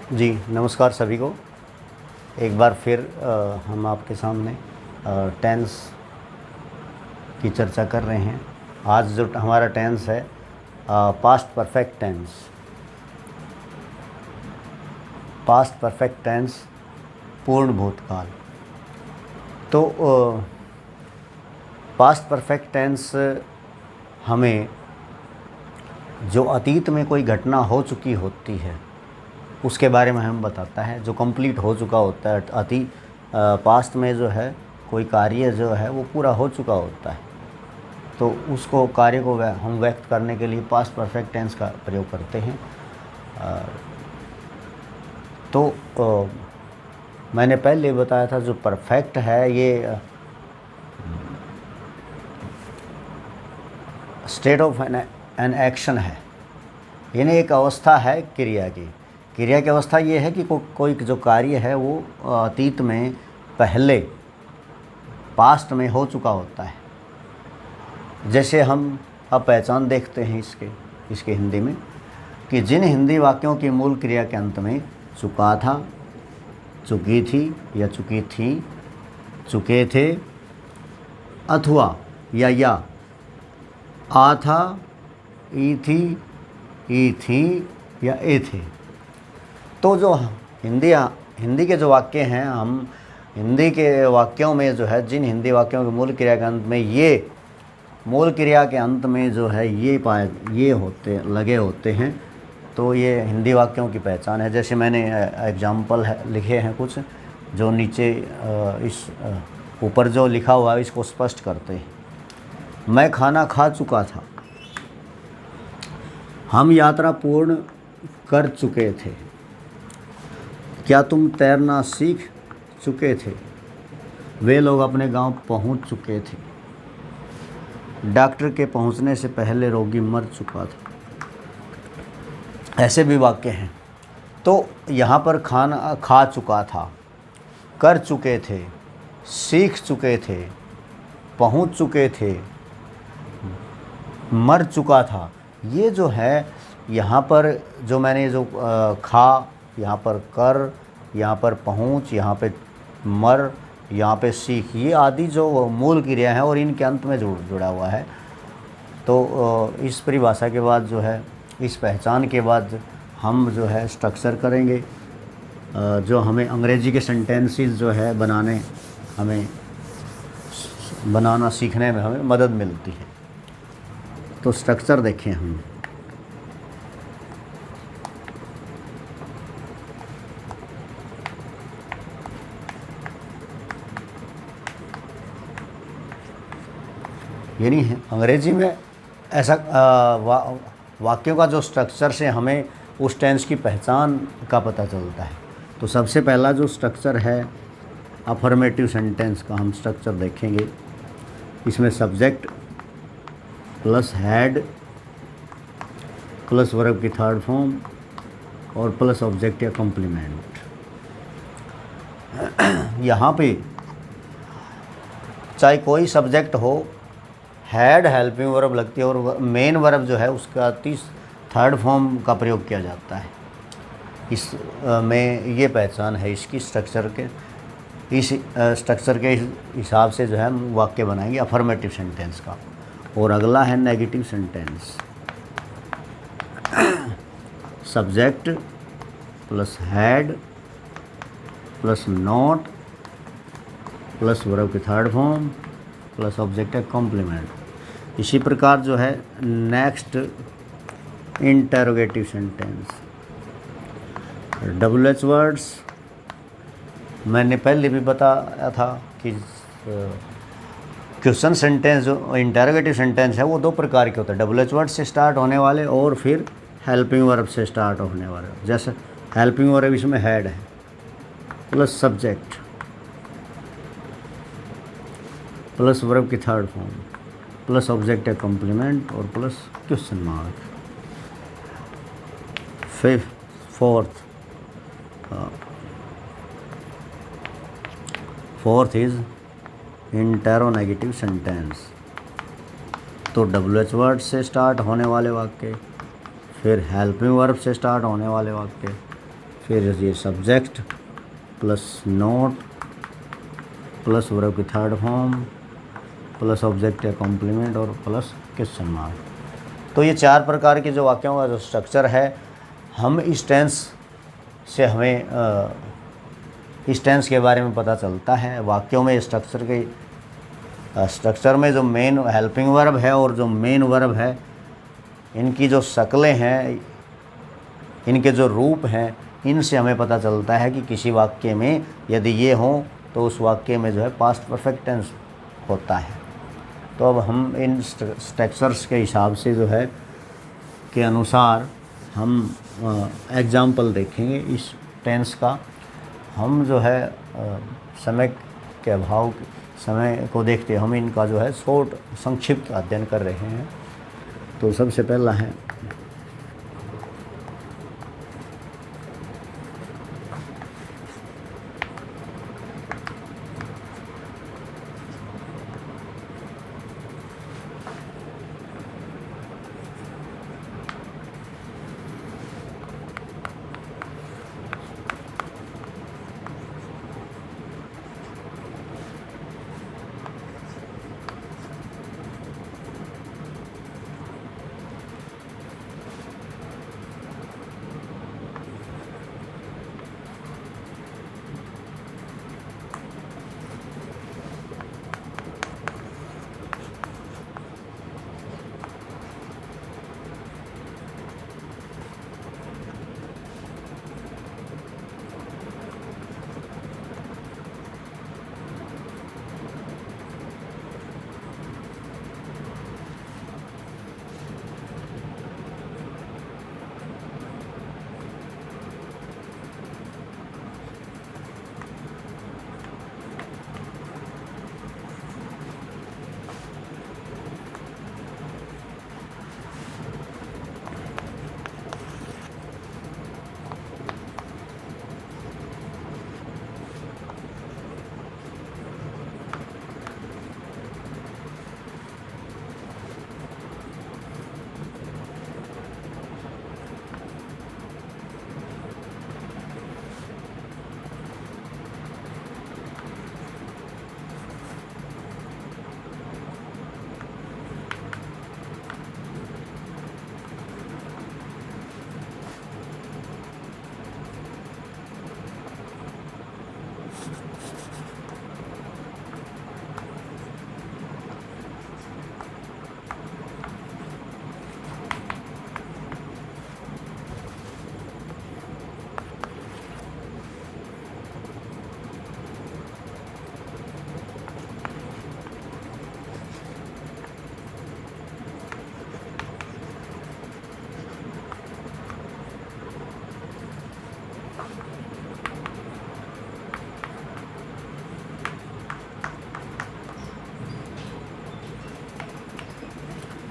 जी, नमस्कार सभी को। एक बार फिर हम आपके सामने टेंस की चर्चा कर रहे हैं। आज जो हमारा टेंस है past perfect tense. Past perfect tense पूर्ण भूतकाल। तो पास्ट परफेक्ट टेंस हमें जो अतीत में कोई घटना हो चुकी होती है उसके बारे में हमें बताता है, जो कंप्लीट हो चुका होता है। पास्ट में जो है कोई कार्य जो है वो पूरा हो चुका होता है, तो उसको कार्य को हम व्यक्त करने के लिए पास्ट परफेक्ट टेंस का प्रयोग करते हैं। तो मैंने पहले बताया था जो परफेक्ट है ये स्टेट ऑफ एन एक्शन है, यानी एक अवस्था है क्रिया की अवस्था ये है कि कोई जो कार्य है वो अतीत में पहले पास्ट में हो चुका होता है। जैसे हम अब पहचान देखते हैं इसके हिंदी में कि जिन हिंदी वाक्यों की मूल क्रिया के अंत में चुका था, चुकी थी या चुकी थी, चुके थे अथवा या आ था, ई थी, ई थी या ए थे। तो जो हिंदी के जो वाक्य हैं, हम हिंदी के वाक्यों में जो है जिन हिंदी वाक्यों के मूल क्रिया के अंत में ये मूल क्रिया के अंत में जो है ये लगे होते हैं, तो ये हिंदी वाक्यों की पहचान है। जैसे मैंने एग्जाम्पल लिखे हैं कुछ जो नीचे इस ऊपर जो लिखा हुआ है इसको स्पष्ट करते हैं। मैं खाना खा चुका था, हम यात्रा पूर्ण कर चुके थे, क्या तुम तैरना सीख चुके थे, वे लोग अपने गांव पहुंच चुके थे, डॉक्टर के पहुंचने से पहले रोगी मर चुका था। ऐसे भी वाक्य हैं। तो यहाँ पर खाना खा चुका था, कर चुके थे, सीख चुके थे, पहुंच चुके थे, मर चुका था, ये जो है यहाँ पर जो मैंने जो खा, यहाँ पर कर, यहाँ पर पहुँच, यहाँ पे मर, यहाँ पे सीख, ये आदि जो मूल क्रिया है और इनके अंत में जुड़ा हुआ है। तो इस परिभाषा के बाद जो है, इस पहचान के बाद हम जो है स्ट्रक्चर करेंगे, जो हमें अंग्रेजी के सेंटेंसेस जो है बनाना सीखने में हमें मदद मिलती है। तो स्ट्रक्चर देखें हम। यानी अंग्रेजी में ऐसा वाक्यों का जो स्ट्रक्चर से हमें उस टेंस की पहचान का पता चलता है। तो सबसे पहला जो स्ट्रक्चर है अफर्मेटिव सेंटेंस का हम स्ट्रक्चर देखेंगे। इसमें subject plus had plus verb की थर्ड फॉर्म और प्लस ऑब्जेक्ट या कॉम्प्लीमेंट। यहाँ पे चाहे कोई सब्जेक्ट हो, हैड हेल्पिंग वर्ब लगती है और मेन वर्ब जो है उसका थर्ड फॉर्म का प्रयोग किया जाता है। इस में ये पहचान है इसकी स्ट्रक्चर के। इस स्ट्रक्चर के हिसाब से जो है हम वाक्य बनाएंगे अफर्मेटिव सेंटेंस का। और अगला है negative sentence. Subject plus had plus not plus verb की थर्ड फॉर्म प्लस ऑब्जेक्ट है कॉम्प्लीमेंट। इसी प्रकार जो है next interrogative sentence. WH words मैंने पहले भी बताया था कि क्वेश्चन सेंटेंस जो इंटरोगेटिव सेंटेंस है वो दो प्रकार के होते हैं, WH वर्ड से स्टार्ट होने वाले और फिर हेल्पिंग वर्ब से स्टार्ट होने वाले। जैसे हेल्पिंग वर्ब इसमें हैड है प्लस सब्जेक्ट प्लस वर्ब की थर्ड फॉर्म प्लस ऑब्जेक्ट है कॉम्प्लीमेंट और plus question mark. Fourth is interronegative sentence. तो WH वर्ड से स्टार्ट होने वाले वाक्य, फिर हेल्पिंग वर्ब से स्टार्ट होने वाले वाक्य, फिर ये subject plus note plus verb की थर्ड फॉर्म प्लस ऑब्जेक्ट या कॉम्प्लीमेंट और प्लस क्वेश्चन मार्क। तो ये 4 प्रकार के जो वाक्यों का जो स्ट्रक्चर है, हम इस टेंस से हमें इस टेंस के बारे में पता चलता है। वाक्यों में स्ट्रक्चर में जो मेन हेल्पिंग वर्ब है और जो मेन वर्ब है, इनकी जो शक्लें हैं, इनके जो रूप हैं, इनसे हमें पता चलता है कि किसी वाक्य में यदि ये हों तो उस वाक्य में जो है पास्ट परफेक्ट टेंस होता है। तो अब हम इन स्ट्रक्चर्स के हिसाब से जो है के अनुसार हम एग्जाम्पल देखेंगे इस टेंस का। हम जो है समय के अभाव, समय को देखते हम इनका जो है शॉर्ट संक्षिप्त अध्ययन कर रहे हैं। तो सबसे पहला है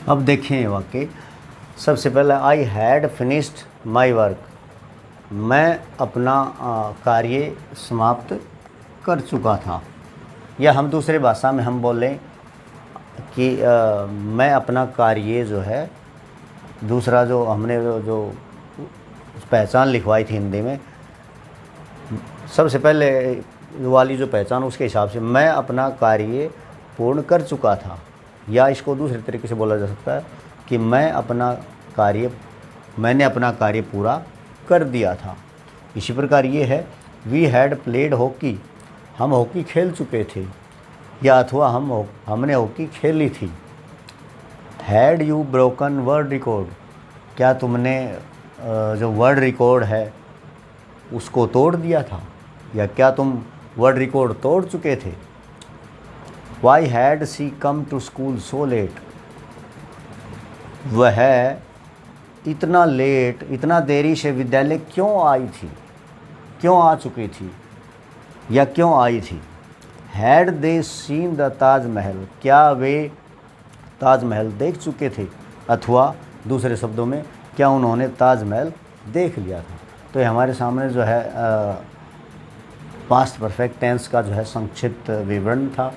अब देखें वाक्य। सबसे पहले I had finished my work, मैं अपना कार्य समाप्त कर चुका था। या हम दूसरे भाषा में हम बोलें कि मैं अपना कार्य जो है, दूसरा जो हमने जो पहचान लिखवाई थी हिंदी में, सबसे पहले वाली जो पहचान उसके हिसाब से मैं अपना कार्य पूर्ण कर चुका था। या इसको दूसरे तरीके से बोला जा सकता है कि मैंने अपना कार्य पूरा कर दिया था। इसी प्रकार ये है वी हैड प्लेड हॉकी, हम हॉकी खेल चुके थे। या अथवा हमने हॉकी खेली थी। Had you broken world record, क्या तुमने जो वर्ल्ड रिकॉर्ड है उसको तोड़ दिया था, या क्या तुम वर्ल्ड रिकॉर्ड तोड़ चुके थे। Why had she come to school so late, वह इतना लेट, इतना देरी से विद्यालय क्यों आई थी, क्यों आ चुकी थी या क्यों आई थी। Had they seen the Taj Mahal, क्या वे ताजमहल देख चुके थे, अथवा दूसरे शब्दों में क्या उन्होंने ताजमहल देख लिया था। तो ये हमारे सामने जो है पास्ट परफेक्ट टेंस का जो है संक्षिप्त विवरण था।